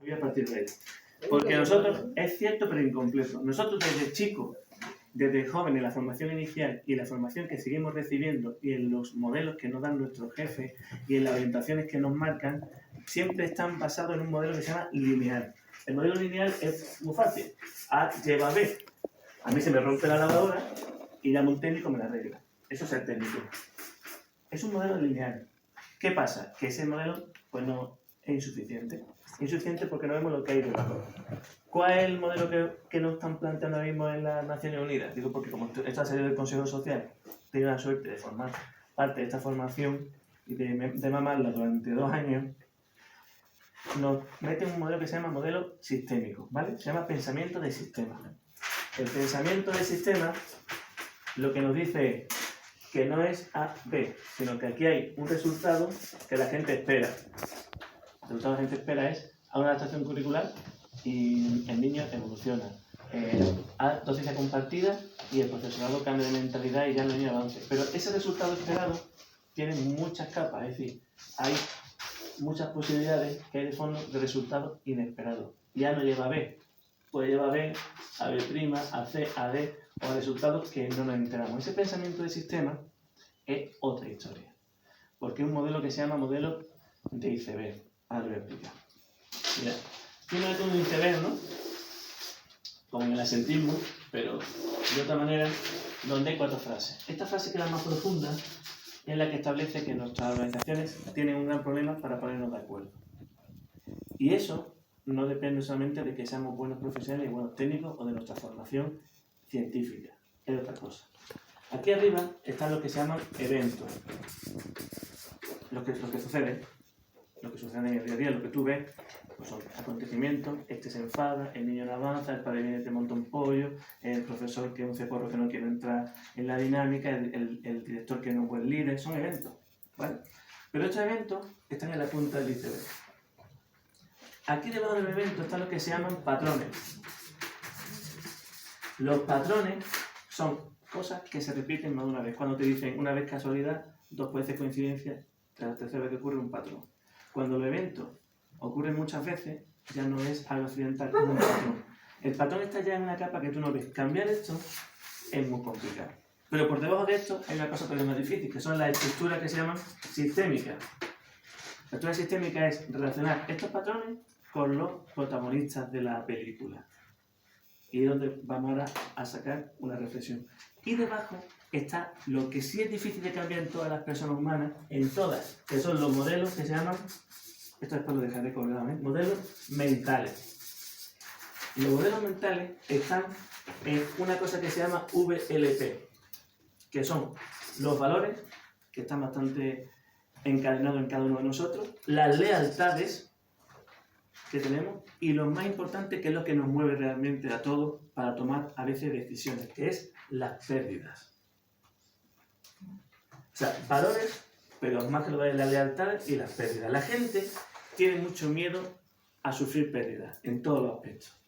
Voy a partir de ahí. Porque nosotros, es cierto pero incompleto, nosotros desde chicos, desde jóvenes, la formación inicial y la formación que seguimos recibiendo y en los modelos que nos dan nuestros jefes y en las orientaciones que nos marcan, siempre están basados en un modelo que se llama lineal. El modelo lineal es muy fácil. A lleva B. A mí se me rompe la lavadora y llamo a un técnico y me la arregla. Eso es el técnico. Es un modelo lineal. ¿Qué pasa? Que ese modelo pues no es insuficiente. Insuficiente porque no vemos lo que hay debajo. ¿Cuál es el modelo que nos están planteando ahora mismo en las Naciones Unidas? Digo porque como esta serie del Consejo Social tiene la suerte de formar parte de esta formación y de mamarla durante 2 años, nos meten un modelo que se llama modelo sistémico, ¿vale? Se llama pensamiento de sistema. El pensamiento de sistema lo que nos dice es que no es A, B, sino que aquí hay un resultado que la gente espera. El resultado que la gente espera es a una adaptación curricular y el niño evoluciona. A docencia compartida y el profesorado cambia de mentalidad y ya el niño avance. Pero ese resultado esperado tiene muchas capas, es decir, hay muchas posibilidades que hay de fondo de resultados inesperados. Ya no lleva a B, puede llevar a B, a B', a C, a D o a resultados que no nos enteramos. Ese pensamiento de sistema es otra historia, porque es un modelo que se llama modelo de iceberg. Ahora lo voy a explicar. Mira, tiene que un iceberg, ¿no? Como en el asentismo, pero de otra manera, donde hay 4 frases. Esta frase que es la más profunda es la que establece que nuestras organizaciones tienen un gran problema para ponernos de acuerdo. Y eso no depende solamente de que seamos buenos profesionales y buenos técnicos o de nuestra formación científica, es otra cosa. Aquí arriba están lo que se llaman eventos. Lo que sucede en el día a día, lo que tú ves, pues son acontecimientos, este se enfada, el niño no avanza, el padre viene y te monta un pollo, el profesor que es un ceporro que no quiere entrar en la dinámica, el director que no es buen líder, son eventos, ¿vale? Pero estos eventos están en la punta del iceberg. Aquí debajo del evento están lo que se llaman patrones. Los patrones son cosas que se repiten más de una vez. Cuando te dicen una vez casualidad, 2 veces coincidencia, la tercera vez que ocurre un patrón. Cuando los eventos ocurren muchas veces, ya no es algo accidental, como un patrón. El patrón está ya en una capa que tú no ves. Cambiar esto es muy complicado. Pero por debajo de esto hay una cosa todavía más difícil, que son las estructuras que se llaman sistémicas. La estructura sistémica es relacionar estos patrones con los protagonistas de la película. Y es donde vamos ahora a sacar una reflexión. Y debajo está lo que sí es difícil de cambiar en todas las personas humanas, en todas, que son los modelos que se llaman, esto después lo dejaré colgado, modelos mentales. Y los modelos mentales están en una cosa que se llama VLP, que son los valores, que están bastante encadenados en cada uno de nosotros, las lealtades que tenemos y lo más importante, que es lo que nos mueve realmente a todos para tomar a veces decisiones, que es las pérdidas. O sea, valores, pero más que lo de las lealtades y las pérdidas. La gente tiene mucho miedo a sufrir pérdidas en todos los aspectos.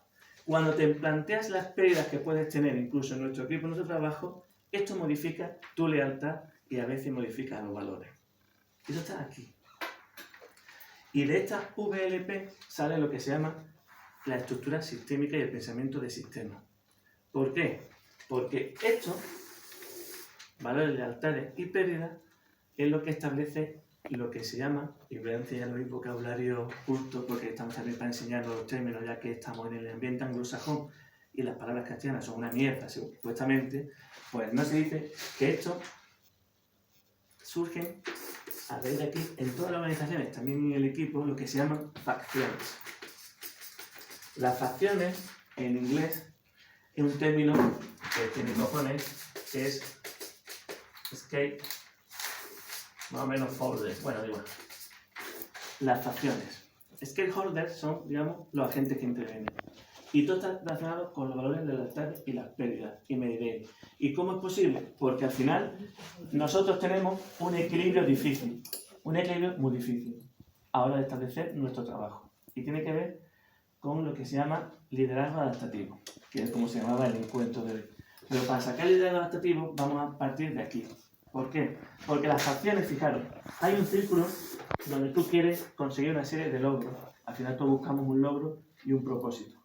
Cuando te planteas las pérdidas que puedes tener incluso en nuestro equipo, en nuestro trabajo, esto modifica tu lealtad y a veces modifica los valores. Eso está aquí. Y de esta VLP sale lo que se llama la estructura sistémica y el pensamiento de sistema. ¿Por qué? Porque esto, valores, lealtades y pérdidas, es lo que establece lo que se llama, y voy a enseñar el vocabulario culto porque estamos también para enseñar los términos, ya que estamos en el ambiente anglosajón y las palabras castellanas son una mierda, supuestamente, pues no se dice que esto surge a raíz de aquí, en todas las organizaciones, también en el equipo, lo que se llaman facciones. Las facciones, en inglés, es un término que tiene cojones, que es scale, más o menos holders. Bueno, da igual. Las facciones. Stakeholders son, digamos, los agentes que intervienen. Y todo está relacionado con los valores de la lealtad y las pérdidas. Y me diré, ¿y cómo es posible? Porque al final nosotros tenemos un equilibrio difícil. Un equilibrio muy difícil a la hora de establecer nuestro trabajo. Y tiene que ver con lo que se llama liderazgo adaptativo, que es como se llamaba el encuentro de hoy. Pero para sacar el liderazgo adaptativo vamos a partir de aquí. ¿Por qué? Porque las facciones, fijaros, hay un círculo donde tú quieres conseguir una serie de logros. al final todos buscamos un logro y un propósito.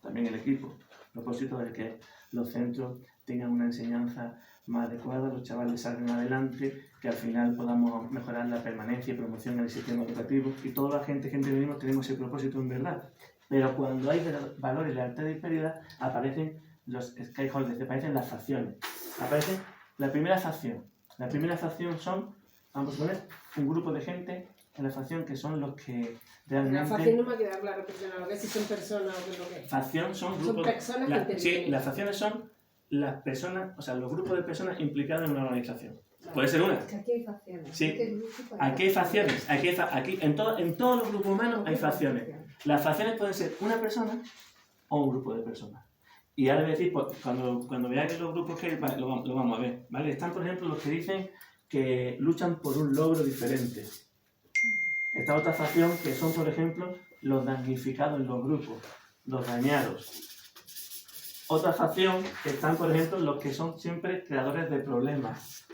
También el equipo. El propósito de que los centros tengan una enseñanza más adecuada, los chavales salgan adelante, que al final podamos mejorar la permanencia y promoción en el sistema educativo. Y toda la gente que venimos tenemos ese propósito en verdad. Pero cuando hay valores, lealtad y pérdida, aparecen los stakeholders, aparecen las facciones. Aparece la primera facción. La primera facción son, vamos a poner, un grupo de gente en la facción que son los que realmente... La facción no me ha quedado claro, lo que es si son personas o qué es lo que es. Facción son grupos... Son personas que sí, las facciones son las personas, o sea, los grupos de personas implicados en una organización. Puede ser una. Que aquí hay facciones. Sí, aquí hay facciones. Aquí, en todos los grupos humanos hay facciones. Las facciones pueden ser una persona o un grupo de personas. Y ahora voy a decir, pues, cuando veáis los grupos que hay, lo vamos a ver, ¿vale? Están, por ejemplo, los que dicen que luchan por un logro diferente. Está otra facción que son, por ejemplo, los damnificados en los grupos, los dañados. Otra facción que están, por ejemplo, los que son siempre creadores de problemas.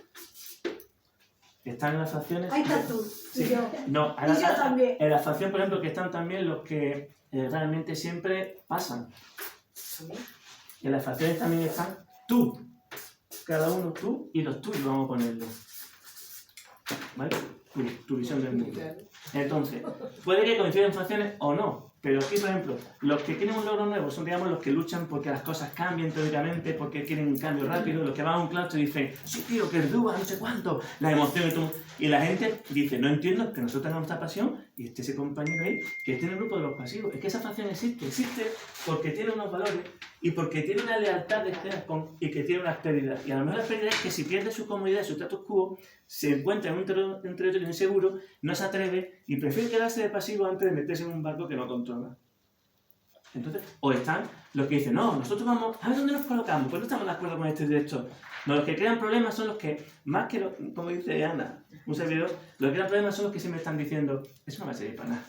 Están en las facciones... Ahí estás tú, sí. y yo. No, Y yo también. En la facción, por ejemplo, que están también los que realmente siempre pasan. En las facciones también están tú. Cada uno tú y los tuyos, vamos a ponerlo. ¿Vale? Tu visión del mundo. Entonces, puede que coincidan facciones o no, pero aquí, por ejemplo, los que quieren un logro nuevo son, digamos, los que luchan porque las cosas cambien teóricamente, porque quieren un cambio rápido, los que van a un claustro y dicen, sí, tío, que no sé cuánto, la emoción y todo. Y la gente dice, no entiendo que nosotros tengamos esta pasión y ese compañero ahí, que esté en el grupo de los pasivos. Es que esa facción existe porque tiene unos valores y porque tiene una lealtad de y que tiene unas pérdidas. Y a lo mejor la pérdida es que si pierde su comodidad, su status quo, se encuentra en un territorio inseguro, no se atreve y prefiere quedarse de pasivo antes de meterse en un barco que no controla. Entonces, o están los que dicen, no, nosotros vamos, a ver dónde nos colocamos, pues no estamos de acuerdo con este director. No, los que crean problemas son los que, más que, como dice Ana, un servidor, los que crean problemas son los que siempre están diciendo, eso no va a servir para nada.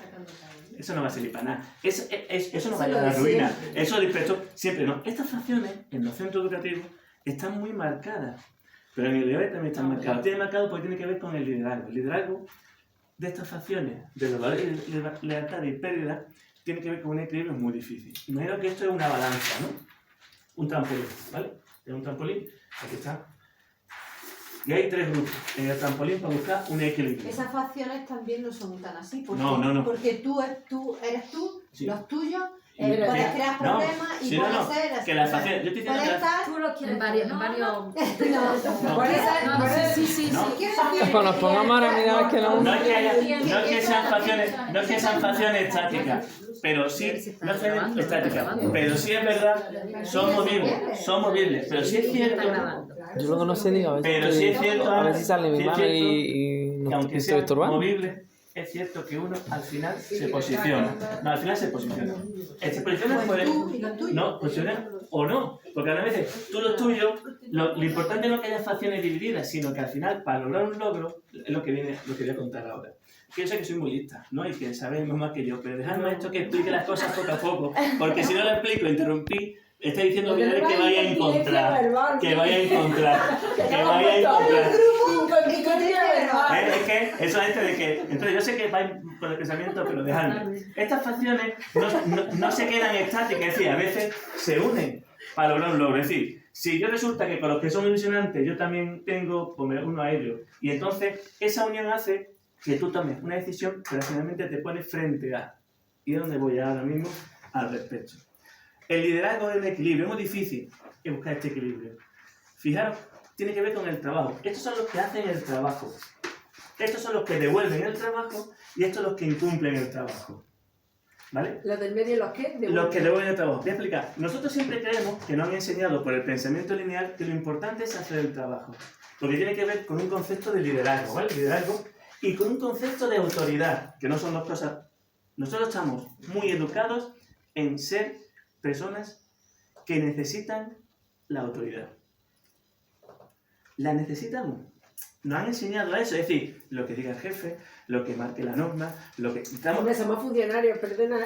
Eso no va a servir para nada. Eso no va a llevar a la ruina. Eso disperso. Siempre no. Estas facciones en los centros educativos están muy marcadas. Pero en el debate también están marcadas. Tiene marcado porque tiene que ver con el liderazgo. El liderazgo de estas facciones, de los valores de lealtad y pérdida, tiene que ver con un equilibrio muy difícil. Imagino que esto es una balanza, ¿no? Un trampolín, ¿vale? Es un trampolín. Aquí está. Y hay tres grupos en el trampolín para buscar un equilibrio. Esas facciones también no son tan así, porque, No. porque tú eres tú, Sí. los tuyos, Y puedes crear problemas y sí, puedes ser así. que las facciones, yo estoy diciendo Puedes que estar... Tú lo quieres En varios. Sí. Pues nos pongamos a mirar que no. no es que sean facciones estáticas, pero sí, no sean estáticas, pero sí es verdad, son movibles, pero sí es cierto, Yo lo que no sé, digo, a pero sí es cierto, a ver si sale mi sí es mano cierto, y que nos aunque estoy sean estorbando. movibles, es cierto que uno al final se posiciona. No, al final se posiciona. Se posiciona Pues tú y los tuyos. no, posiciona o no, porque a veces tú los tuyos, lo importante no es que haya facciones divididas, sino que al final, para lograr un logro, es lo que voy a contar ahora. Que yo sé que soy muy lista, ¿no? Y que sabéis más que yo, pero dejadme esto que explique las cosas poco a poco, porque si no lo explico, interrumpí, está diciendo que vaya a encontrar, que vaya a encontrar. Es que eso es de que, entonces yo sé que vais por el pensamiento, pero dejadme. Estas facciones no se quedan estáticas, es decir, a veces se unen para lograr un logro. Es decir, si yo resulta que con los que son ilusionantes yo también tengo, pues me uno a ellos. Y entonces esa unión hace que tú tomes una decisión, pero finalmente te pones frente a. ¿Y a dónde voy ahora mismo? Al respecto. El liderazgo es un equilibrio, es muy difícil buscar este equilibrio. Fijaros, tiene que ver con el trabajo. Estos son los que hacen el trabajo. Estos son los que devuelven el trabajo y estos son los que incumplen el trabajo. ¿Vale? ¿Los del medio los qué? Los que devuelven el trabajo. Voy a explicar. Nosotros siempre creemos que nos han enseñado por el pensamiento lineal que lo importante es hacer el trabajo. Porque tiene que ver con un concepto de liderazgo, ¿vale? Liderazgo y con un concepto de autoridad, que no son dos cosas. Nosotros estamos muy educados en ser personas que necesitan la autoridad. La necesitamos. Nos han enseñado a eso, es decir, lo que diga el jefe, lo que marque la norma, lo que... Hombre, somos funcionarios, perdona,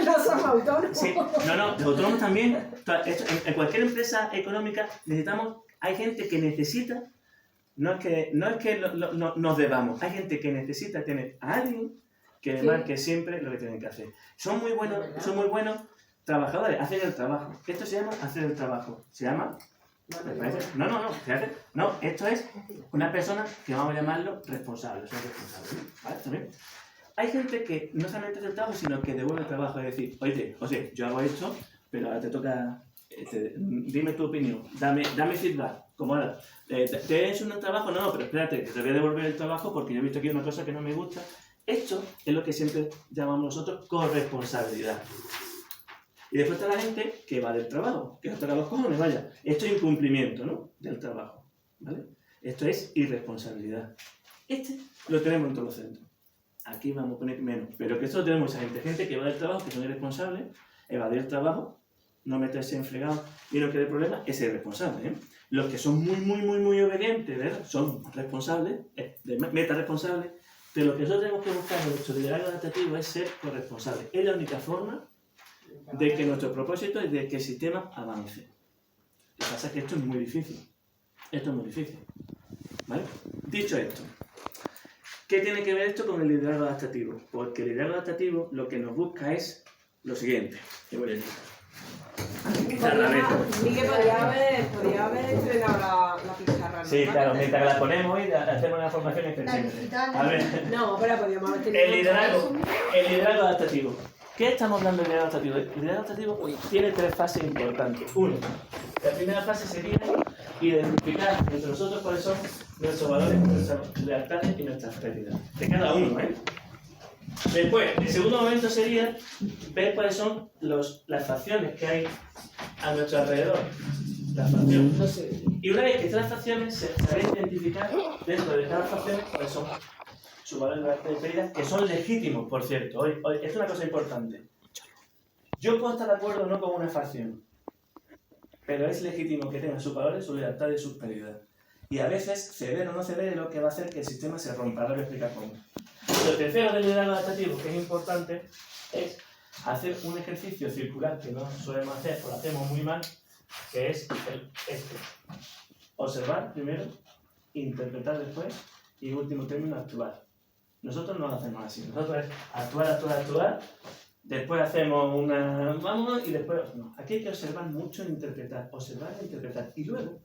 no somos autónomos. Sí, no, los autónomos también. En cualquier empresa económica necesitamos, hay gente que necesita, no es que nos debamos, hay gente que necesita tener a alguien que Sí. marque siempre lo que tienen que hacer. Son muy buenos trabajadores, hacen el trabajo. Esto se llama hacer el trabajo. Se llama... ¿me parece? No, esto es una persona que vamos a llamarlo responsable, son responsables, ¿vale? ¿También? Hay gente que no solamente hace el trabajo, sino que devuelve el trabajo, es decir, oye, José, yo hago esto, pero ahora te toca, dime tu opinión, dame feedback, como ahora, ¿te he hecho un trabajo? No, pero espérate, que te voy a devolver el trabajo porque yo he visto aquí una cosa que no me gusta. Esto es lo que siempre llamamos nosotros corresponsabilidad. Y después está la gente que va del trabajo, que nos toca los cojones, vaya. Esto es incumplimiento, ¿no? Del trabajo, ¿vale? Esto es irresponsabilidad. Este lo tenemos en todos los centros. Aquí vamos a poner menos, pero que esto lo tenemos mucha gente. Gente que va del trabajo, que son irresponsables, evadir el trabajo, no meterse en fregado y no quede problema, es irresponsable, ¿eh? Los que son muy obedientes, ¿verdad? Son responsables, meta responsables, pero lo que nosotros tenemos que buscar en nuestro liderazgo adaptativo es ser corresponsables. Es la única forma de que nuestro propósito es de que el sistema avance. Lo que pasa es que esto es muy difícil. Esto es muy difícil. ¿Vale? Dicho esto, ¿qué tiene que ver esto con el liderazgo adaptativo? Porque el liderazgo adaptativo lo que nos busca es lo siguiente. ¿Qué voy a decir? Miguel podría haber estrenado la pizarra. Sí, claro, mientras la ponemos y hacemos una formación extensible. A ver, No, pero podríamos haber tenido... el liderazgo adaptativo. ¿Qué estamos hablando del liderazgo adaptativo? El liderazgo adaptativo tiene 3 fases importantes. Uno, la primera fase sería identificar entre nosotros cuáles son nuestros valores, nuestras lealtades y nuestras pérdidas. De cada uno, ¿eh? Después, el segundo momento sería ver cuáles son las facciones que hay a nuestro alrededor. Las facciones. No sé. Y una vez que estas facciones se debe identificar dentro de cada facción cuáles son sus valores, lealtades y pérdidas, que son legítimos, por cierto. Hoy, es una cosa importante. Yo puedo estar de acuerdo o no con una facción, pero es legítimo que tenga sus valores, sus lealtades y sus pérdidas. Y a veces ceder o no ceder es lo que va a hacer que el sistema se rompa. Ahora voy a explicar cómo. Lo tercero del liderazgo adaptativo, que es importante, es hacer un ejercicio circular que no solemos hacer o lo hacemos muy mal, que es este. Observar primero, interpretar después y último término, actuar. Nosotros no lo hacemos así. Nosotros es actuar. Después hacemos una... vámonos y después... No. Aquí hay que observar mucho e interpretar. Observar e interpretar. Y luego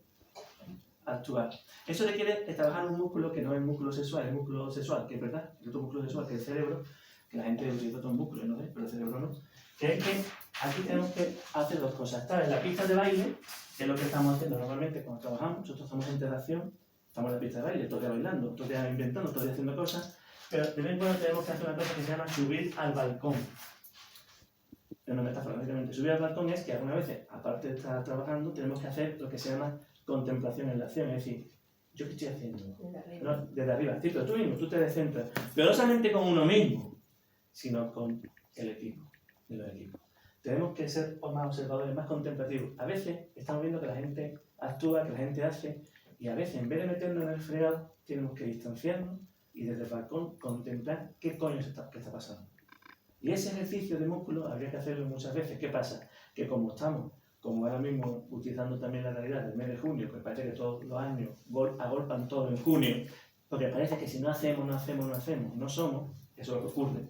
actuar. Eso requiere trabajar un músculo que no es músculo sexual, es músculo sexual, que es verdad, el otro músculo sexual que es el cerebro, que la gente utiliza otros músculos, ¿no? Pero el cerebro no. Que es que aquí tenemos que hacer 2 cosas. Estar en la pista de baile, que es lo que estamos haciendo normalmente cuando trabajamos, nosotros estamos en interacción, estamos en la pista de baile, todo el día bailando, todo el día inventando, todo el día haciendo cosas, pero de vez en cuando tenemos que hacer una cosa que se llama subir al balcón. Es una metáfora, básicamente. Subir al balcón es que algunas veces, aparte de estar trabajando, tenemos que hacer lo que se llama contemplación en la acción, es decir, ¿yo qué estoy haciendo? No, desde arriba. Sí, pero tú mismo, tú te descentras. Pero no solamente con uno mismo, sino con el equipo, de los equipos. Tenemos que ser más observadores, más contemplativos. A veces estamos viendo que la gente actúa, que la gente hace, y a veces en vez de meternos en el fregado, tenemos que distanciarnos y desde el balcón contemplar qué coño está pasando. Y ese ejercicio de músculo habría que hacerlo muchas veces. ¿Qué pasa? Que como estamos, como ahora mismo utilizando también la realidad del mes de junio, que parece que todos los años agolpan todo en junio, porque parece que si no hacemos, no somos, eso es lo que ocurre.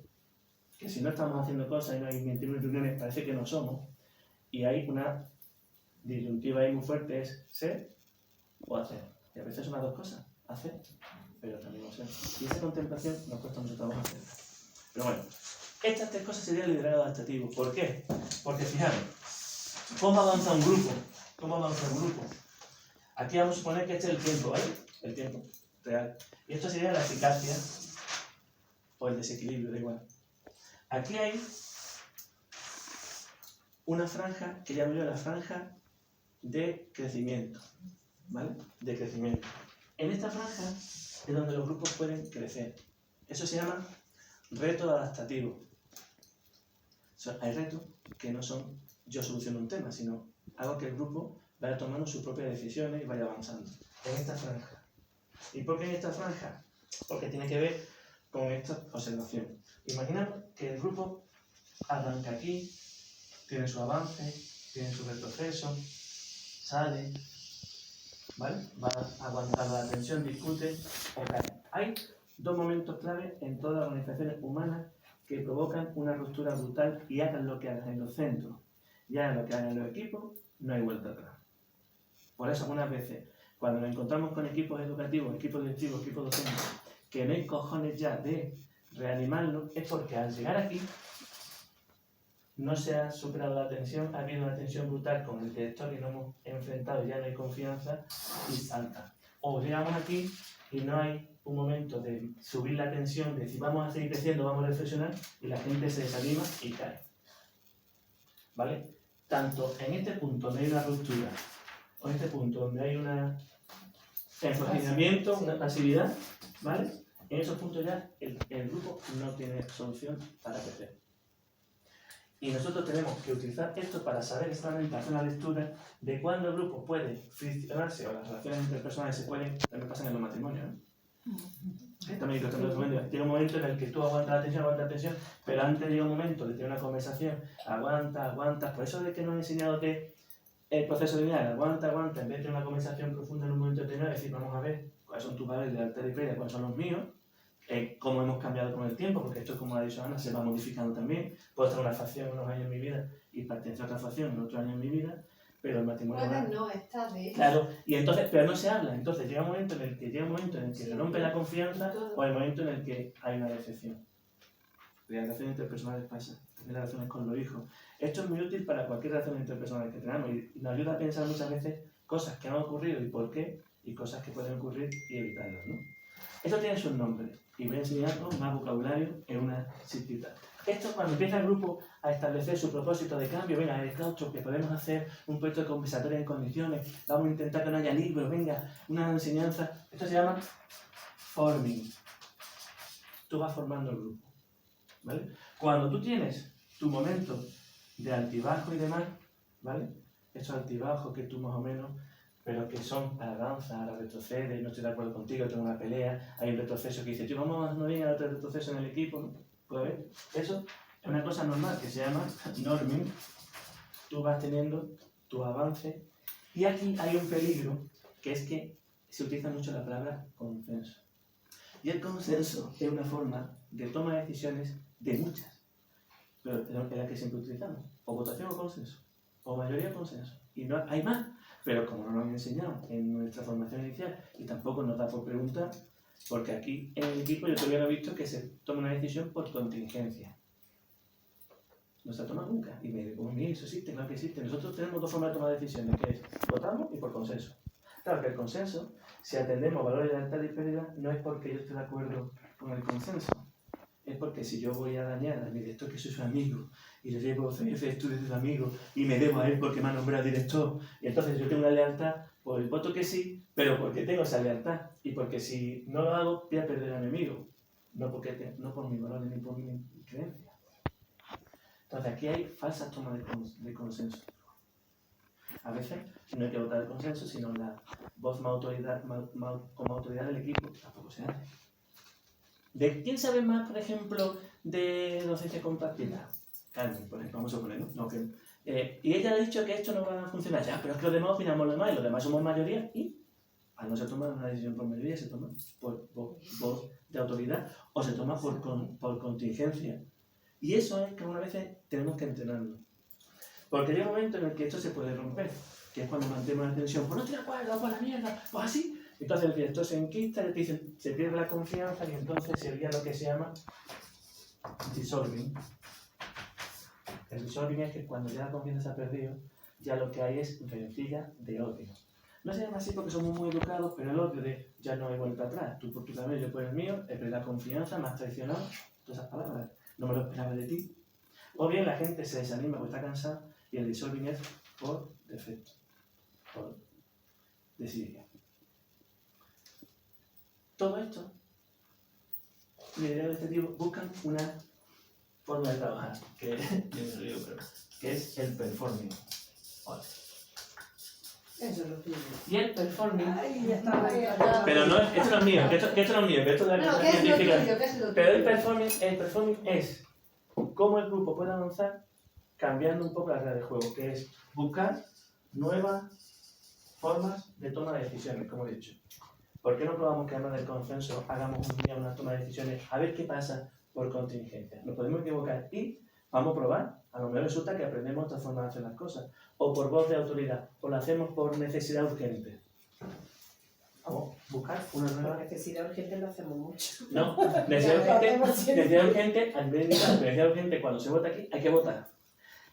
Que si no estamos haciendo cosas y no hay 21 reuniones, parece que no somos. Y hay una disyuntiva ahí muy fuerte, es ser o hacer. Y a veces son las 2 cosas, hacer, pero también no ser. Y esa contemplación nos cuesta mucho trabajo hacer. Pero bueno, estas 3 cosas serían el liderazgo adaptativo. ¿Por qué? Porque fijaros, ¿cómo avanza un grupo? Aquí vamos a suponer que este es el tiempo, ¿vale? El tiempo real. Y esto sería la eficacia o el desequilibrio, da igual. Aquí hay una franja que llamo yo la franja de crecimiento, ¿vale? De crecimiento. En esta franja es donde los grupos pueden crecer. Eso se llama reto adaptativo. O sea, hay retos que no son yo soluciono un tema, sino hago que el grupo vaya tomando sus propias decisiones y vaya avanzando. En esta franja. ¿Y por qué en esta franja? Porque tiene que ver con esta observación. Imaginamos que el grupo arranca aquí, tiene su avance, tiene su retroceso, sale, ¿vale? Va aguantando la tensión, discute o cae. Hay 2 momentos clave en todas las organizaciones humanas que provocan una ruptura brutal y hagan lo que hagan en los centros y hagan lo que hagan en los equipos, no hay vuelta atrás. Por eso algunas veces, cuando nos encontramos con equipos educativos, equipos directivos, equipos docentes, que no hay cojones ya de reanimarlo, es porque al llegar aquí no se ha superado la tensión, ha habido una tensión brutal con el director y nos hemos enfrentado y ya no hay confianza y salta. O llegamos aquí y no hay un momento de subir la tensión, de decir vamos a seguir creciendo, vamos a reflexionar y la gente se desanima y cae. ¿Vale? Tanto en este punto donde hay una ruptura o en este punto donde hay un enflaquecimiento, una pasividad, ¿vale? En esos puntos ya el grupo no tiene solución para crecer. Y nosotros tenemos que utilizar esto para saber exactamente, hacer una lectura de cuándo el grupo puede friccionarse o las relaciones interpersonales se pueden, también pasan en los matrimonios, También llega un momento en el que tú aguantas la tensión, pero antes llega un momento de tener una conversación, aguantas, por eso de que nos han enseñado que el proceso lineal, aguanta, en vez de tener una conversación profunda en un momento determinado, decir, vamos a ver cuáles son tus valores de alta y pérdida, cuáles son los míos, cómo hemos cambiado con el tiempo, porque esto, como ha dicho Ana, se va modificando también. Puedo estar en una facción unos años en mi vida y pertenecer a otra facción en otros años en mi vida, pero el matrimonio... Puedes no estar de eso. Claro, y entonces, pero no se habla. Entonces llega un momento en el que se rompe la confianza o el momento en el que hay una decepción. Las relaciones interpersonales pasan, las relaciones con los hijos. Esto es muy útil para cualquier relación interpersonal que tengamos y nos ayuda a pensar muchas veces cosas que han ocurrido y por qué, y cosas que pueden ocurrir y evitarlas, ¿no? Esto tiene sus nombres y voy a enseñaros más vocabulario en una citita. Esto, cuando empieza el grupo a establecer su propósito de cambio, venga, el claustro, que podemos hacer un proyecto de compensatoria en condiciones, vamos a intentar que no haya libros, venga, una enseñanza. Esto se llama forming. Tú vas formando el grupo, ¿vale? Cuando tú tienes tu momento de altibajo y demás, ¿vale? Estos altibajos que tú más o menos, pero que son a la danza, a la retrocede, no estoy de acuerdo contigo, tengo una pelea, hay un retroceso que dice, tío, vamos a no bien al otro retroceso en el equipo, ¿no? ¿Puedes ver? Eso es una cosa normal que se llama norming. Tú vas teniendo tu avance y aquí hay un peligro, que es que se utiliza mucho la palabra consenso. Y el consenso es una forma de toma de decisiones de muchas, pero es la que siempre utilizamos, o votación o consenso, o mayoría o consenso, y no hay más. Pero como no nos han enseñado en nuestra formación inicial y tampoco nos da por preguntar, porque aquí en el equipo yo todavía no he visto que se tome una decisión por contingencia. No se ha tomado nunca. Y me digo, pues mira, eso existe, claro que existe. Nosotros tenemos dos formas de tomar decisiones, que es votamos y por consenso. Claro que el consenso, si atendemos valores de alta y pérdida, no es porque yo esté de acuerdo con el consenso. Es porque si yo voy a dañar a mi director, que soy su amigo, y le llevo estudios de su amigo, y me debo a él porque me ha nombrado director, y entonces yo tengo una lealtad, pues voto que sí, pero porque tengo esa lealtad, y porque si no lo hago, voy a perder a mi amigo, no por mis valores ni por mi creencia. Entonces aquí hay falsas tomas de consenso. A veces no hay que votar el consenso, sino la voz como autoridad del equipo, tampoco se hace. ¿De quién sabe más, por ejemplo, de docencia compartida? Carmen, por ejemplo, vamos a poner, ¿no? Y ella ha dicho que esto no va a funcionar. Ya, pero es que los demás opinamos lo demás y los demás somos mayoría y al no se toma una decisión por mayoría, se toma por voz de autoridad o se toma por contingencia. Y eso es que algunas veces tenemos que entrenarlo. Porque llega un momento en el que esto se puede romper, que es cuando mantenemos la tensión. Pues no estoy de acuerdo, pues la mierda, pues así. Entonces el director se enquista, se pierde la confianza y entonces sería lo que se llama dissolving. El dissolving es que cuando ya la confianza se ha perdido, ya lo que hay es rencilla de odio. No se llama así porque somos muy educados, pero el odio de ya no hay vuelta atrás. Tú por tu camino, yo por el mío, he perdido la confianza, me has traicionado, todas esas palabras. No me lo esperaba de ti. O bien la gente se desanima porque está cansada y el dissolving es por defecto, por desidia. Todo esto, liderazgo de este tipo, buscan una forma de trabajar, que es el performing. Vale. Eso es lo tuyo. Y el performing... Ay, ya está. Pero no, esto no es mío, que esto no es mío, que esto es la ¿Qué es lo científica. tuyo? ¿Qué es lo tuyo? Pero el performing es cómo el grupo puede avanzar cambiando un poco la regla de juego, que es buscar nuevas formas de toma de decisiones, como he dicho. ¿Por qué no probamos que además del consenso hagamos un día una toma de decisiones? A ver qué pasa por contingencia. Nos podemos equivocar y vamos a probar. A lo mejor resulta que aprendemos otra forma de hacer las cosas. O por voz de autoridad. O lo hacemos por necesidad urgente. Vamos a buscar una Por nueva... necesidad urgente lo hacemos mucho. No, necesidad urgente, a nivel individual, pero necesidad urgente, cuando se vota aquí, hay que votar.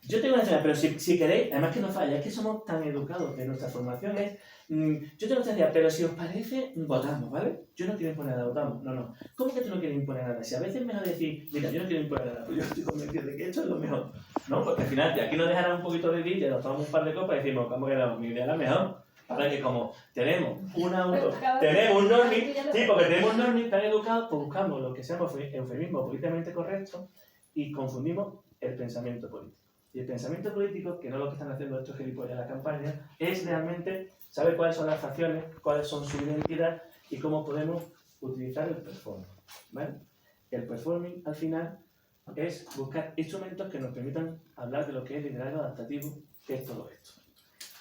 Yo tengo necesidad, pero si queréis, además que no falla, es que somos tan educados que nuestra formación es, yo tengo necesidad, pero si os parece, votamos, ¿vale? Yo no quiero imponer nada, votamos. No. ¿Cómo que tú no quieres imponer nada? Si a veces es mejor decir, mira, yo no quiero imponer nada, pues yo estoy convencido de que esto es lo mejor. No, porque al final, de aquí nos dejará un poquito de villa, nos tomamos un par de copas y decimos, ¿cómo quedamos? Mi idea es la mejor. Para que como tenemos un normie, sí, porque tenemos un normie tan educado, pues buscamos lo que sea eufemismo políticamente correcto y confundimos el pensamiento político. Y el pensamiento político, que no es lo que están haciendo estos gilipollas en la campaña, es realmente saber cuáles son las facciones, cuáles son su identidad y cómo podemos utilizar el performing, ¿vale? El performing, al final, es buscar instrumentos que nos permitan hablar de lo que es liderazgo adaptativo, que es todo esto.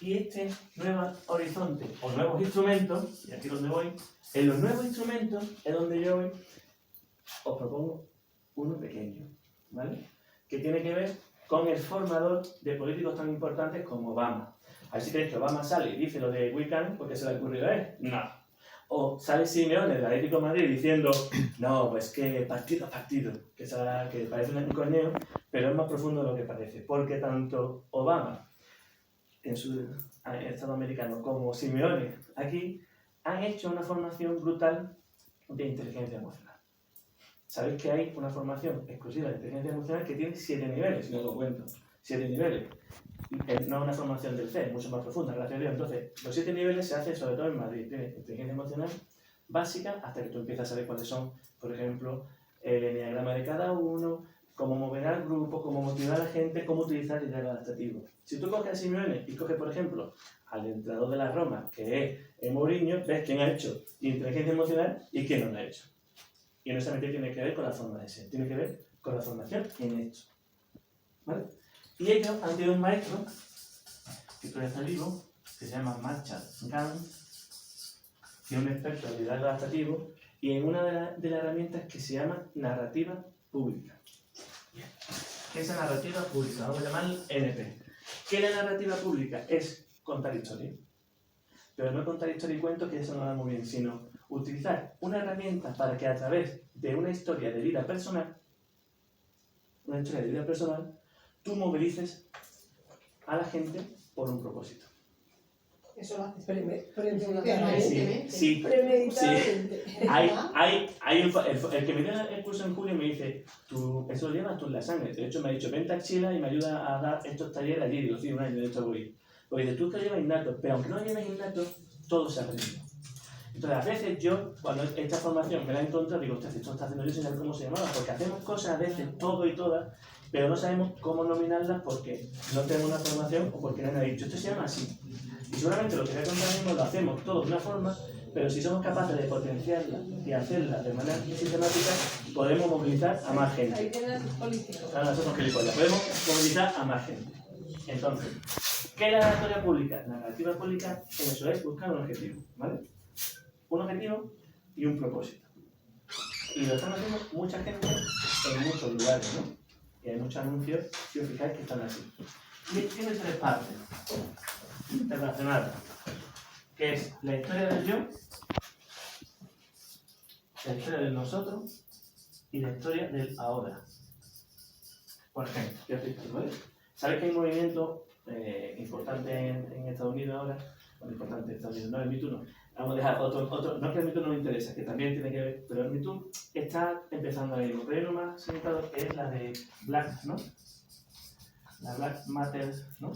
Y este nuevo horizonte o nuevos instrumentos, y aquí es donde voy, en los nuevos instrumentos es donde yo hoy os propongo uno pequeño, ¿vale? Que tiene que ver con el formador de políticos tan importantes como Obama. A ver si creéis que Obama sale y dice lo de We Can porque se le ha ocurrido a él. No. O sale Simeone del Atlético de Madrid diciendo, no, pues que partido, que parece un unicornio, pero es más profundo de lo que parece. Porque tanto Obama en su estado americano como Simeone aquí han hecho una formación brutal de inteligencia emocional. Sabéis que hay una formación exclusiva de inteligencia emocional que tiene 7 niveles, si no os lo cuento. 7 niveles. No es una formación del C, mucho más profunda, gracias a Dios. Entonces, los 7 niveles se hacen sobre todo en Madrid. Tienes inteligencia emocional básica hasta que tú empiezas a saber cuáles son, por ejemplo, el enneagrama de cada uno, cómo mover al grupo, cómo motivar a la gente, cómo utilizar el liderazgo adaptativo. Si tú coges a Simeone y coges, por ejemplo, al entrenador de la Roma, que es Mourinho, ves quién ha hecho inteligencia emocional y quién no lo ha hecho. Y honestamente tiene que ver con la forma de ser, tiene que ver con la formación en esto. ¿Vale? Y ellos han tenido un maestro, que todavía está vivo, que se llama Marshall Gans, que es un experto en liderazgo adaptativo, y en una de las herramientas que se llama narrativa pública. Esa narrativa pública, vamos a llamarla NP. ¿Qué es la narrativa pública? Es contar historias. Pero no contar historia y cuentos, que eso no da muy bien, sino utilizar una herramienta para que a través de una historia de vida personal, tú movilices a la gente por un propósito. Eso lo haces Premeditadamente. Sí. Premeditadamente. El que me dio el curso en julio me dice, eso lo llevas tú en la sangre. De hecho, me ha dicho, vente a Chile y me ayuda a dar estos talleres allí. Digo, sí, un año de esto voy. Porque dices, tú que lo llevas innato, pero aunque no lo lleves innato, todo se aprende. Entonces, a veces yo, cuando esta formación me la he encontrado, digo, ostras, esto está haciendo yo sin saber cómo se llamaba, porque hacemos cosas a veces, todo y todas, pero no sabemos cómo nominarlas porque no tenemos una formación o porque nadie ha dicho, esto se llama así. Y seguramente lo que voy a contar mismo lo hacemos todo de una forma, pero si somos capaces de potenciarla y hacerla de manera sistemática, podemos movilizar a más gente. Ahí tienen los políticos. Ahora nosotros gilipollas, podemos movilizar a más gente. Entonces, ¿qué es la narrativa pública? La narrativa pública, eso es buscar un objetivo, ¿vale? Un objetivo y un propósito. Y lo están haciendo mucha gente en muchos lugares, ¿no? Y hay muchos anuncios, si os fijáis, que están así. Y tiene 3 partes interrelacionadas, que es la historia del yo, la historia del nosotros y la historia del ahora. Por ejemplo, ya estoy aquí, ¿vale? ¿Sabéis que hay un movimiento importante en Estados Unidos ahora? Bueno, importante en Estados Unidos, no, en Me Too no. Vamos a dejar otro, no es que el Me Too no me interesa, que también tiene que ver, pero el Me Too está empezando a ir. Pero hay uno más sentado que es la de Black, ¿no? La Black Matter, ¿no?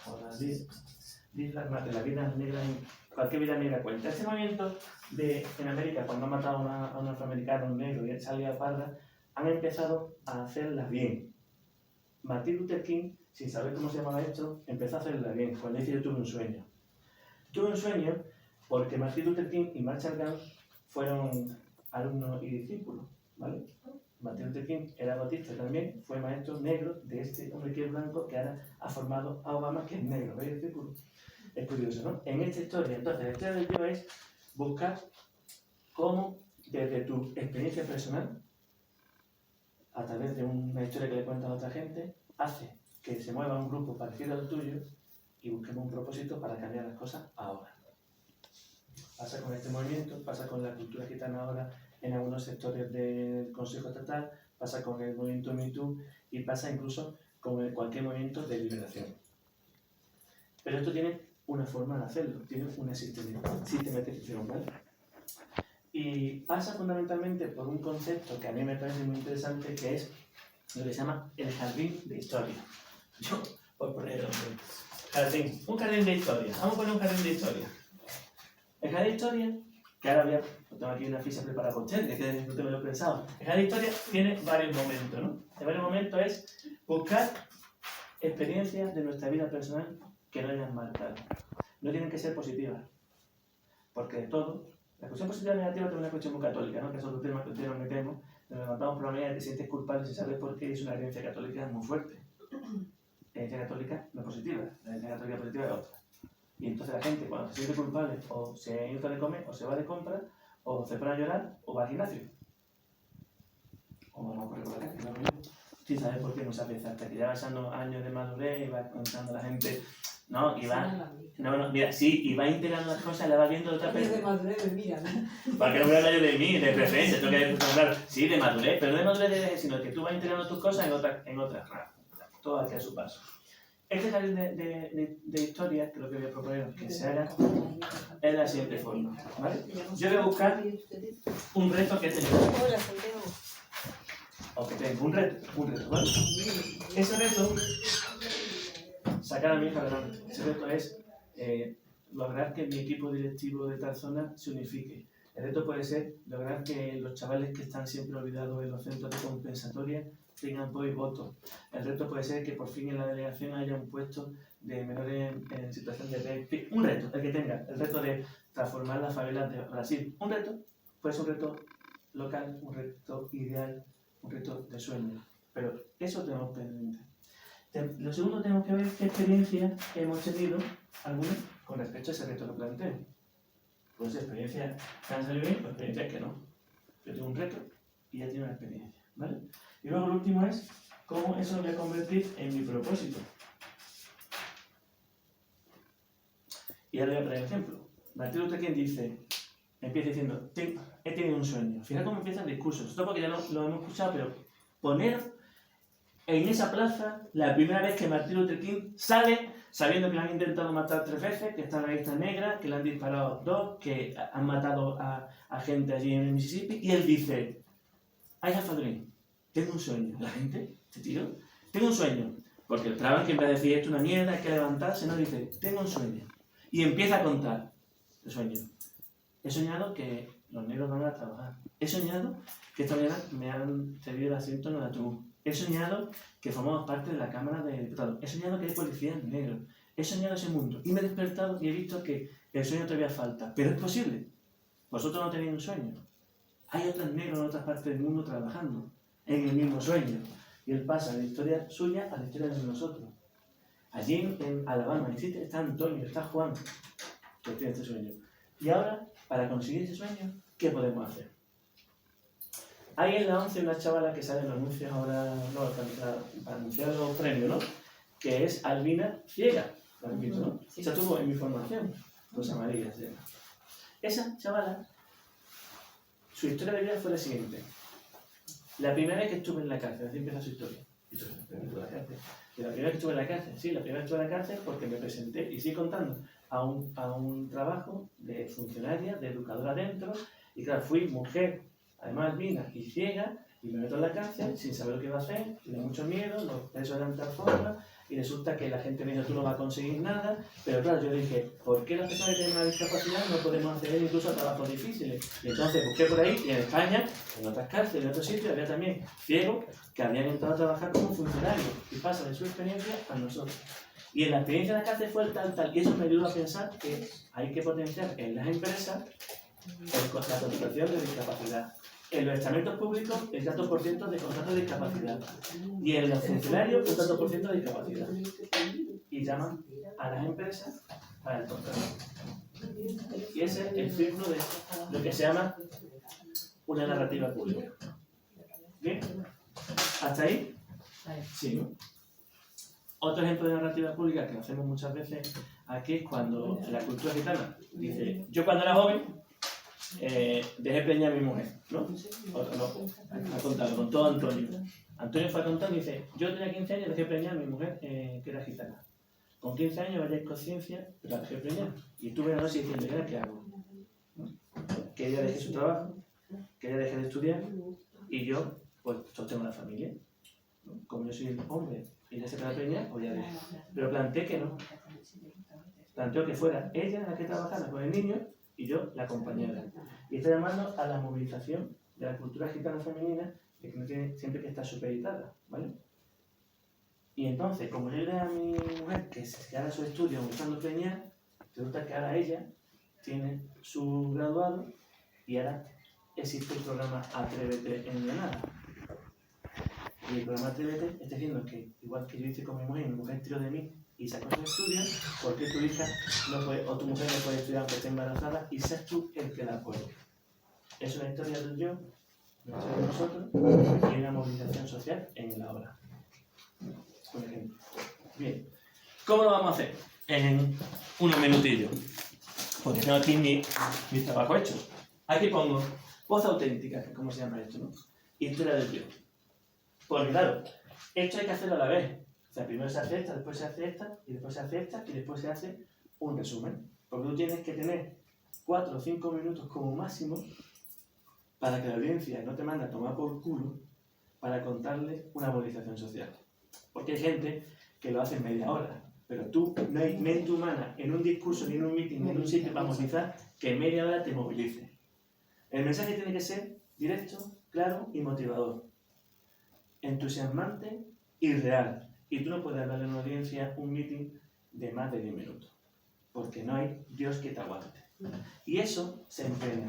O la Black Matter, la vida negra, cualquier vida negra cuenta. Este movimiento en América, cuando han matado a un afroamericano, un negro, y salía a parda, han empezado a hacerla bien. Martin Luther King, sin saber cómo se llamaba esto, empezó a hacerla bien, cuando dice yo tuve un sueño. Tuve un sueño porque Martin Luther King y Marshall Gans fueron alumnos y discípulos, ¿vale? Martin Luther King era bautista también, fue maestro negro de este hombre que es blanco, que ahora ha formado a Obama, que es negro, ¿veis el círculo? Es curioso, ¿no? En esta historia, entonces, la historia del yo es buscar cómo, desde tu experiencia personal, a través de una historia que le cuentas a otra gente, hace que se mueva un grupo parecido al tuyo y busquemos un propósito para cambiar las cosas ahora. Pasa con este movimiento, pasa con la cultura gitana ahora en algunos sectores del Consejo Estatal, pasa con el movimiento MeToo y pasa incluso con cualquier movimiento de liberación. Pero esto tiene una forma de hacerlo, tiene una sistematización, ¿vale? Y pasa fundamentalmente por un concepto que a mí me parece muy interesante, que es lo que se llama el jardín de historia. Yo, por poner un jardín de historia. Vamos a poner un jardín de historia. El jardín de historia, que ahora tengo aquí una ficha preparada con ustedes, que no te me lo he pensado. El jardín de historia tiene varios momentos, ¿no? El varios momentos es buscar experiencias de nuestra vida personal que no hayan marcado. No tienen que ser positivas, porque de todo, la cuestión positiva y negativa es una cuestión muy católica, ¿no? Que es otro tema que ustedes nos metemos, nos levantamos por la mañana y te sientes culpable si sabes por qué es una creencia católica muy fuerte. La creencia católica no es positiva, la creencia católica positiva es otra. Y entonces la gente, cuando se siente culpable, o se entra de comer, o se va de compra, o se pone a llorar, o va al gimnasio. O no corre por la calle, no. Sí, sabes por qué muchas veces, hasta que ya va pasando años de madurez y va contando a la gente. No, y va. No, mira, sí, y va integrando las cosas, la va viendo de otra persona. de madurez me miran. Para que no me hablar yo de mí, de preferencia, tengo que hablar, sí, de madurez, pero no de madurez, sino que tú vas integrando tus cosas en otras. Todo hacia su paso. Este jardín de historia, que lo que voy a proponer que se haga, es la siguiente forma, ¿vale? Yo voy a buscar un reto que tengo. O que tengo, un reto, ¿vale? Ese reto, sacar a mi hija adelante. Ese reto es lograr que mi equipo directivo de tal zona se unifique. El reto puede ser lograr que los chavales que están siempre olvidados en los centros de compensatoria tengan voz y voto. El reto puede ser que por fin en la delegación haya un puesto de menores en situación de riesgo. Un reto, el que tenga. El reto de transformar las favelas de Brasil. Un reto, puede ser un reto local, un reto ideal, un reto de sueño. Pero eso tenemos pendiente. Lo segundo, tenemos que ver qué experiencias hemos tenido, algunas, con respecto a ese reto que planteo. Pues experiencias que han salido bien o experiencias que no. Yo tengo un reto y ya tengo una experiencia, ¿vale? Y luego lo último es cómo eso lo voy a convertir en mi propósito. Y ahora voy a poner el ejemplo. Martin Luther King empieza diciendo, he tenido un sueño. Fíjate cómo empieza el discurso. Esto porque ya lo hemos escuchado, pero poner en esa plaza la primera vez que Martin Luther King sale sabiendo que le han intentado matar 3 veces, que está en la lista negra, que le han disparado 2, que han matado a gente allí en el Mississippi, y él dice, I have a dream. Tengo un sueño. La gente, este tío, tengo un sueño. Porque el Trump, que en vez de decir esto es una mierda, hay que levantarse, no dice, tengo un sueño. Y empieza a contar el sueño. He soñado que los negros van a trabajar. He soñado que esta mañana me han cedido el asiento en el autobús. He soñado que formamos parte de la Cámara de Diputados. He soñado que hay policías negros. He soñado ese mundo. Y me he despertado y he visto que el sueño todavía falta. Pero es posible. Vosotros no tenéis un sueño. Hay otros negros en otras partes del mundo trabajando en el mismo sueño. Y él pasa de la historia suya a la historia de nosotros. Allí en Alabama está Antonio, está Juan, que tiene este sueño. Y ahora, para conseguir ese sueño, ¿qué podemos hacer? Hay en la 11 una chavala que sale en los anuncios ahora, no, para anunciar los premios, ¿no? Que es Albina Ciega, lo han visto, ¿no? Sí. Esa tuvo en mi formación, Rosa María Ciega. Esa chavala, su historia de vida fue la siguiente. La primera vez que estuve en la cárcel, así empieza su historia. La primera vez que estuve en la cárcel, sí, la primera vez que estuve en la cárcel porque me presenté, y sigo contando, a un trabajo de funcionaria, de educadora dentro, y claro, fui mujer, además albina y ciega, y me meto en la cárcel sin saber lo que iba a hacer, tenía mucho miedo, los presos eran de tal forma, y resulta que la gente me dijo, tú no vas a conseguir nada, pero claro, yo dije, ¿por qué las personas que tienen una discapacidad no podemos acceder incluso a trabajos difíciles? Y entonces busqué por ahí, y en España, en otras cárceles, en otros sitios, había también ciegos que habían entrado a trabajar como funcionarios, y pasan de su experiencia a nosotros. Y en la experiencia de la cárcel fue el tal, y eso me ayudó a pensar que hay que potenciar en las empresas la contratación de discapacidad. En los estamentos públicos, el tanto por ciento de contratos de discapacidad. Y en los funcionarios, un tanto por ciento de discapacidad. Y llaman a las empresas para el contrato. Y ese es el círculo de lo que se llama una narrativa pública. ¿Bien? ¿Hasta ahí? Sí, ¿no? Otro ejemplo de narrativa pública que hacemos muchas veces aquí es cuando la cultura gitana dice, yo cuando era joven dejé preñar a mi mujer, ¿no? Otro no, a contarlo, contó Antonio. Antonio fue a contar y dice, yo tenía 15 años, dejé preñar a mi mujer que era gitana. Con 15 años vaya conciencia, pero la dejé preñar. Y estuve una noche diciendo, ¿y ahora qué hago? ¿No? Que ella deje su trabajo, que ella deje de estudiar, y yo, pues, sostengo una familia. ¿No? Como yo soy el hombre y ella se queda preñar, pues ya dejo. Pero planteé que no. Planteó que fuera ella la que trabajara con el niño y yo la acompañara. Y está llamando a la movilización de la cultura gitana femenina, de que no tiene siempre que estar supeditada, ¿vale? Y entonces, como yo le a mi mujer que se quedara su estudio buscando preñar, resulta que ahora ella tiene su graduado y ahora existe el programa Atrévete en Granada. Y el programa Atrévete está diciendo que, igual que yo hice con mi mujer tiró de mí y sacó su estudio, porque tu hija no puede, o tu mujer no puede estudiar aunque esté embarazada y seas tú el que la apoye. Es una historia del yo, una historia de nosotros y una movilización social en la obra. Por ejemplo. Bien, ¿cómo lo vamos a hacer? En unos minutillos. Porque tengo aquí mi trabajo hecho. Aquí pongo voz auténtica, que es como se llama esto, ¿no? Historia del yo. Porque claro, esto hay que hacerlo a la vez. O sea, primero se hace esta, después se hace esta, y después se hace esta, y después se hace un resumen. Porque tú tienes que tener 4 o 5 minutos como máximo para que la audiencia no te mande a tomar por culo para contarle una movilización social. Porque hay gente que lo hace en media hora, pero tú no hay mente humana en un discurso, ni en un meeting, ni en un sitio para movilizar que en media hora te movilice. El mensaje tiene que ser directo, claro y motivador, entusiasmante y real. Y tú no puedes hablarle a una audiencia un meeting de más de 10 minutos, porque no hay Dios que te aguante. Y eso se entrena.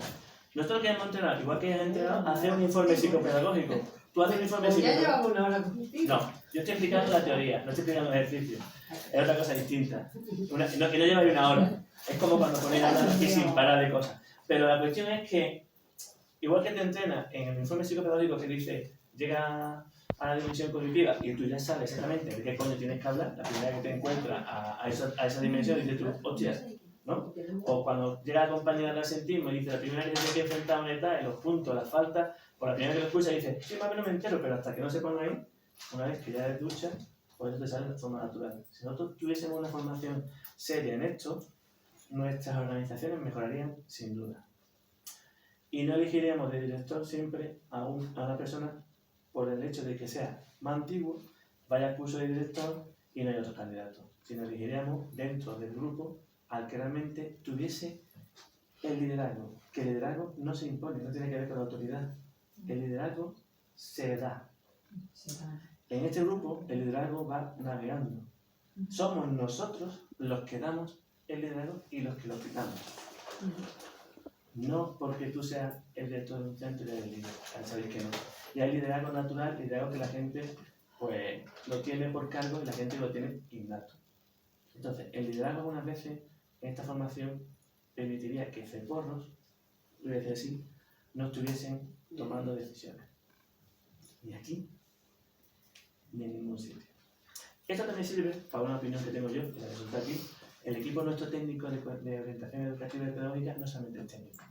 Nosotros queremos entrenar, igual que has entrenado, a hacer un informe psicopedagógico. Tú haces un informe psicopedagógico. Ya llevamos una hora contigo. No, yo estoy explicando la teoría, no estoy explicando el ejercicio. Es otra cosa distinta. Que no lleva ni una hora. Es como cuando ponéis a hablar aquí sin parar de cosas. Pero la cuestión es que, igual que te entrenas en el informe psicopedagógico que dice, llega a la dimensión cognitiva y tú ya sabes exactamente de qué coño tienes que hablar, la primera que te encuentras a esa dimensión dices tú, hostias, ¿no? O cuando llega la compañera del sentismo y dice, la primera que se tiene que enfrentar a un detalle, los puntos, las faltas, por la primera que lo escucha dice, sí, más o menos me entero, pero hasta que no se ponga ahí, una vez que ya eres ducha, pues eso te sale de forma natural. Si nosotros tuviésemos una formación seria en esto, nuestras organizaciones mejorarían sin duda. Y no elegiríamos de director siempre a una persona por el hecho de que sea más antiguo, vaya al curso de director y no hay otro candidato. Sino elegiríamos dentro del grupo al que realmente tuviese el liderazgo. Que el liderazgo no se impone, no tiene que ver con la autoridad. El liderazgo se da. En este grupo el liderazgo va navegando. Somos nosotros los que damos el liderazgo y los que lo quitamos. No porque tú seas el director de un centro y eres el líder, ya sabéis que no. Y hay liderazgo natural, liderazgo que la gente pues lo tiene por cargo y la gente lo tiene innato. Entonces, el liderazgo algunas veces en esta formación permitiría que ceporros, voy a decir así, no estuviesen tomando decisiones. Ni aquí, ni en ningún sitio. Esto también sirve, para una opinión que tengo yo, que resulta aquí, el equipo nuestro técnico de orientación educativa y pedagógica no solamente es técnico.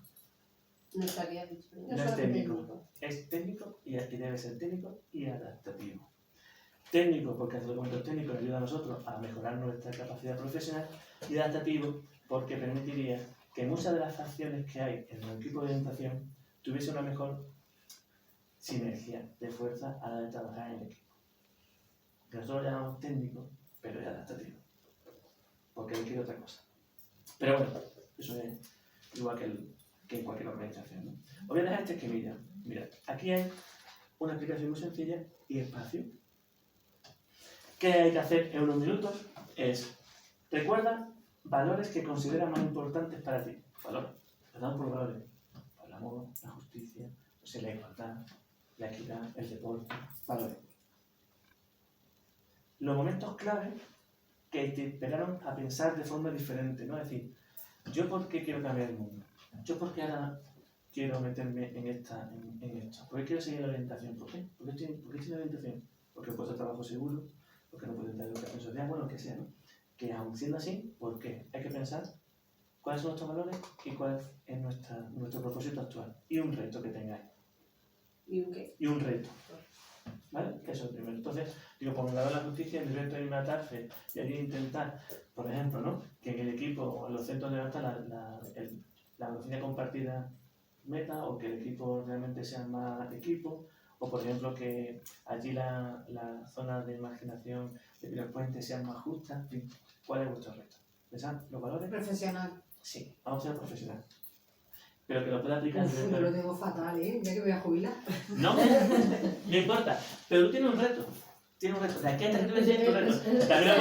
No estaría dicho. No es técnico, es técnico y debe ser técnico y adaptativo. Técnico porque hace documentos técnicos nos ayuda a nosotros a mejorar nuestra capacidad profesional y adaptativo porque permitiría que muchas de las acciones que hay en el equipo de orientación tuviese una mejor sinergia de fuerza a la hora de trabajar en el equipo. Que nosotros lo llamamos técnico, pero es adaptativo. Porque él quiere otra cosa. Pero bueno, eso es igual que en cualquier organización, ¿no? Os voy a dejar este esquemilla. Mirad, aquí hay una explicación muy sencilla y espacio. ¿Qué hay que hacer en unos minutos? Es, recuerda valores que consideras más importantes para ti. Valores. Perdón por valores. El amor, la justicia, no sé, la igualdad, la equidad, el deporte. Valores. Los momentos clave que te inspiraron a pensar de forma diferente, ¿no? Es decir, ¿yo por qué quiero cambiar el mundo? ¿Yo por qué ahora quiero meterme en esto? ¿Por qué quiero seguir la orientación? ¿Por qué? ¿Por qué estoy en la orientación? Porque he puesto trabajo seguro, porque no puedo entrar en educación social, bueno, que sea, ¿no? Que aún siendo así, ¿por qué? Hay que pensar cuáles son nuestros valores y cuál es nuestro propósito actual. Y un reto que tengáis. ¿Y un qué? Y un reto. ¿Vale? Eso es el primero. Entonces, digo, por un lado la justicia, mi reto es irme a Tarfe y allí intentar, por ejemplo, ¿no? Que en el equipo o en los centros de alta la docencia compartida meta, o que el equipo realmente sea más equipo, o por ejemplo que allí la zona de marginación de Pilar Puente sea más justa. En fin, ¿cuál es vuestro reto? ¿Pensad los valores? Profesional. Sí, vamos a ser profesional. Pero que lo pueda aplicar. Uf, yo lo tengo fatal, ya que voy a jubilar. No, no importa. Pero tú tienes un reto. Tienes un reto. O sea, ¿qué te tienes tu reto? También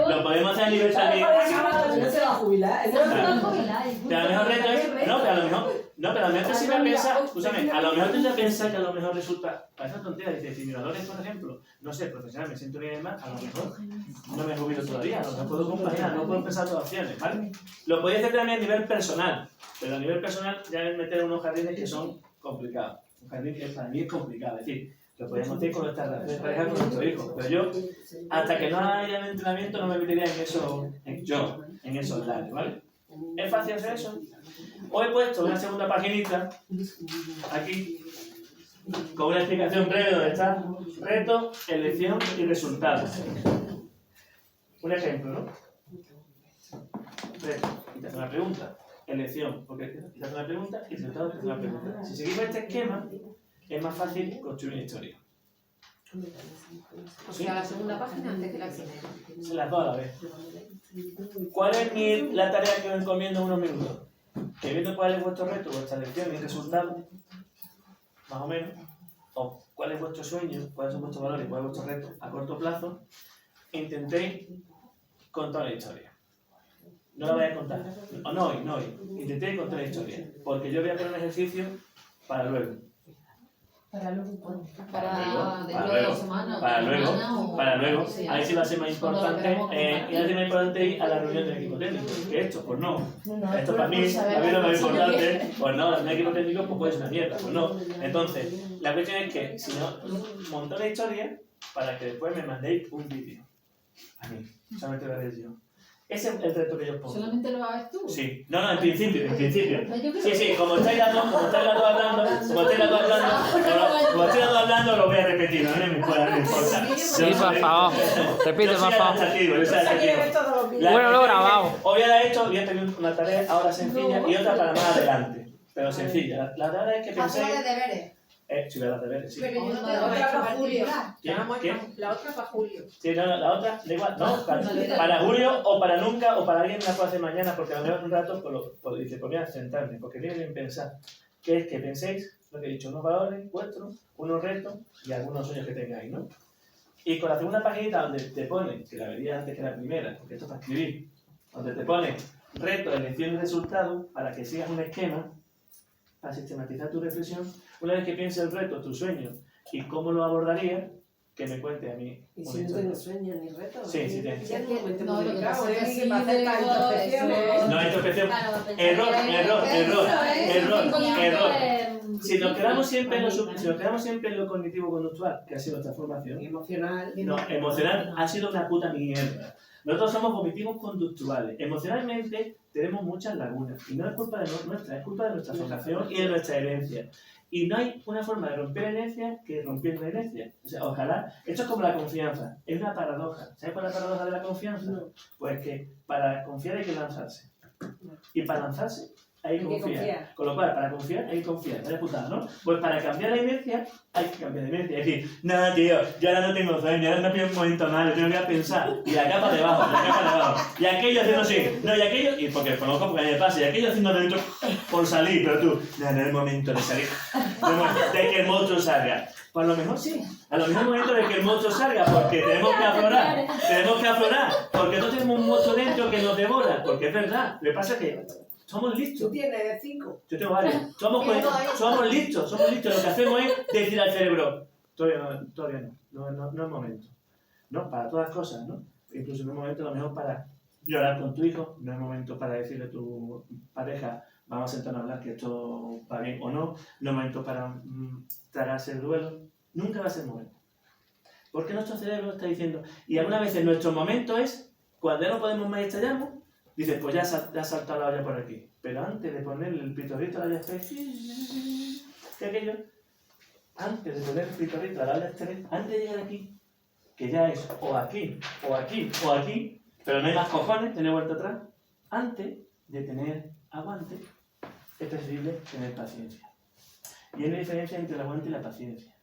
lo podemos hacer a nivel también. No se va a jubilar. No se va a jubilar. Pero a lo mejor reto es. No, pero a lo mejor te sirve a pensar. Escúchame, a lo mejor tú ya piensas que a lo mejor resulta. Parece tontería. Dices, si mis valores, por ejemplo, no sé, profesional, me siento bien y demás, a lo mejor no me jubilo todavía. A lo mejor puedo compaginar, no puedo pensar todas opciones, ¿vale? Lo podéis hacer también a nivel personal. Pero a nivel personal ya es meter unos jardines que son complicados. Un jardín que para mí es complicado. Es decir, lo podemos hacer con nuestra relación de pareja con nuestro hijo. Pero yo, hasta que no haya el entrenamiento, no me metería en esos lares, ¿vale? ¿Es fácil hacer eso? Os he puesto una segunda paginita aquí con una explicación breve donde está reto, elección y resultados. Un ejemplo, ¿no? Reto, y te hace una pregunta. Elección, porque te hace una pregunta y resultado te hace una pregunta. Si seguimos este esquema, es más fácil construir una historia. O sea, la segunda página antes que la primera. Se las dos a la vez. ¿Cuál es la tarea que os encomiendo en unos minutos? Que viendo cuál es vuestro reto, vuestra elección y el resultado, más o menos, o cuál es vuestro sueño, cuáles son vuestros valores, cuál es vuestro reto a corto plazo, intentéis contar la historia. No la vais a contar. No hoy. Intentéis contar la historia. Porque yo voy a poner un ejercicio para luego. Para luego. Para luego. Ahí sí va a ser más importante. Y a más importante ir a la reunión del equipo técnico. Que esto, pues no. Esto para mí lo más importante. Pues no, el equipo técnico pues puede ser una mierda. Pues no. Entonces, la cuestión es que, si no, monto la historia para que después me mandéis un vídeo. A mí. Solamente lo haré yo. Ese es el reto que yo os pongo. ¿Solamente lo hagas tú? Sí. No, en principio. Sí, como estáis las dos hablando, lo voy a repetir, no me importa. Sí, por favor. Repite, por favor. Bueno, lo grabado. Hoy ya la he hecho, voy a tener una tarea ahora sencilla y otra para más adelante. Pero sencilla. La tarea es que penséis... ¿Hacemos de deberes? Sí, voy a dar deberes, sí. Pero yo no tengo otra para Julio. La otra para Julio. Sí, no, la otra, da igual, no, para Julio o para nunca o para alguien me la puedo hacer mañana porque a lo mejor un rato dice, pues voy a sentarme, porque tiene que pensar, que es que penséis, lo que he dicho, unos valores vuestros, unos retos y algunos sueños que tengáis, ¿no? Y con la segunda paginita donde te pone, que la vería antes que la primera, porque esto es para escribir, donde te pone reto, elección y resultado, para que sigas un esquema, para sistematizar tu reflexión, una vez que pienses el reto, tu sueño y cómo lo abordarías, que me cuente a mí. ¿Y si no tengo sueño ni reto? Sí, sí tienes. No, lo que pasa es que sí, para hacer las introspecciones. No, introspección. Error. Si nos quedamos siempre en lo cognitivo-conductual, que ha sido nuestra formación, Emocional. no, emocional ha sido una puta mierda. Nosotros somos cognitivos conductuales. Emocionalmente tenemos muchas lagunas. Y no es culpa de nuestra, es culpa de nuestra formación y de nuestra herencia. Y no hay una forma de romper herencia que rompiendo la herencia. O sea, ojalá. Esto es como la confianza. Es una paradoja. ¿Sabes cuál es la paradoja de la confianza? No. Pues que para confiar hay que lanzarse. Y para lanzarse hay que confiar. Con lo cual, para confiar hay que confiar. Vaya putada, ¿no? Pues para cambiar la inercia hay que cambiar de inercia. Es decir, nada, tío, yo ahora no tengo sueño, ahora no pienso un momento malo, tengo que pensar. Y la capa debajo. Y aquello haciendo así. No, y aquello, y porque conozco porque a mí me pasa, y aquello haciendo dentro por salir, pero tú, no es el momento de salir. De que el monstruo salga. Pues a lo mejor sí. A lo mejor es el momento de que el monstruo salga, porque tenemos que aflorar. Porque no tenemos un monstruo dentro que nos devora. Porque es verdad. Lo que pasa es que somos listos. ¿Tú tienes 5? Yo tengo varios. Somos listos. Lo que hacemos es decir al cerebro, todavía no es momento. No, para todas las cosas, ¿no? Incluso no es momento a lo mejor para llorar con tu hijo, no es momento para decirle a tu pareja, vamos a sentarnos a hablar que esto va bien o no, no es momento para tragarse el duelo, nunca va a ser momento. Porque nuestro cerebro está diciendo, y algunas veces nuestro momento es, cuando ya no podemos más y estallamos, dices, pues ya ha saltado la olla por aquí. Pero antes de ponerle el pitorrito a la olla express, que aquello, antes de poner el pitorrito a la olla express, antes de llegar aquí, que ya es o aquí, o aquí, o aquí, pero no hay más cojones, tener vuelta atrás, antes de tener aguante, es preferible tener paciencia. Y hay una diferencia entre el aguante y la paciencia.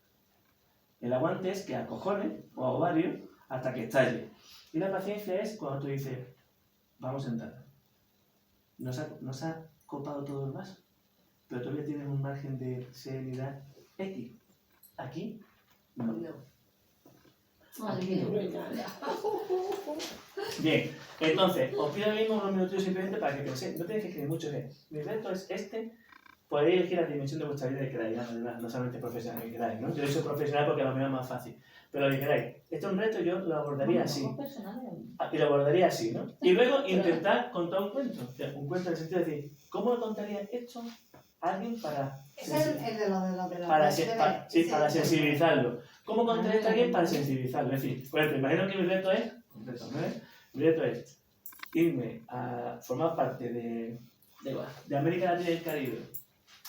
El aguante es que acojones o a ovario hasta que estalle. Y la paciencia es cuando tú dices, vamos a sentarnos. Nos ha copado todo el vaso, pero todavía tienes un margen de serenidad X. Aquí, no. Madre Aquí no mía. hay nada. Bien, entonces, os pido ahora mismo unos minutos simplemente para que penséis. No tenéis que escribir mucho, mi reto es este. Podéis elegir la dimensión de vuestra vida que queráis, además, no solamente profesional que queráis, ¿no? Yo soy profesional porque lo mío es más fácil, pero lo que queráis. Este es un reto, yo lo abordaría así. Y lo abordaría así, ¿no? Y luego intentar contar un cuento. O sea, un cuento en el sentido de decir, ¿cómo contaría esto a alguien para Ese es el de la para sensibilizarlo? ¿Cómo contaría esto a alguien para sensibilizarlo? Es decir, por ejemplo, imagino que mi reto es, mi reto es irme a formar parte de América Latina y el Caribe,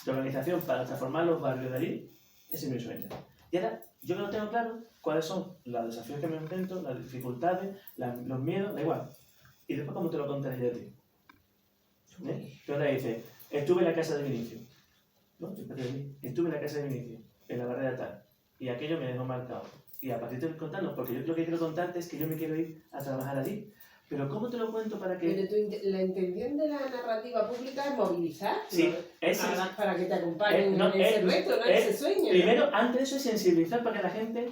de organización para transformar los barrios de allí. Ese es mi sueño. Y ahora, yo que no tengo claro cuáles son los desafíos que me enfrento, las dificultades, los miedos, da igual. Y después, ¿cómo te lo contaré yo a ti? Tú te dices, estuve en la casa de Vinicio. ¿No? Estuve en la casa de Vinicio, en la barrera tal. Y aquello me dejó marcado. Y a partir de contarnos, porque yo lo que quiero contarte es que yo me quiero ir a trabajar allí. Pero ¿cómo te lo cuento para que...? Pero la intención de la narrativa pública es movilizar, Sí, ¿no? Para que te acompañen no, en ese reto, ¿no? En ese sueño. Primero, antes de eso es sensibilizar para que la gente,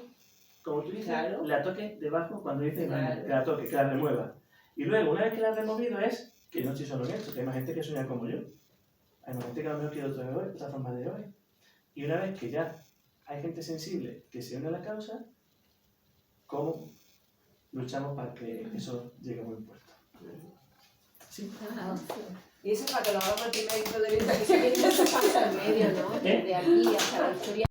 como tú dices, Claro. la toque debajo cuando dice Claro. que la toque, que la remueva. Y luego, una vez que la ha removido es que yo no estoy solo en esto, que hay más gente que sueña como yo. Hay más gente que a lo mejor quiere otra forma de hoy. Y una vez que ya hay gente sensible que se une a la causa, ¿cómo luchamos para que eso llegue a buen puerto? ¿Sí? Y eso para que lo hagamos el primer hito de vida. Eso pasa en medio, ¿no? ¿Eh? Desde aquí hasta la historia.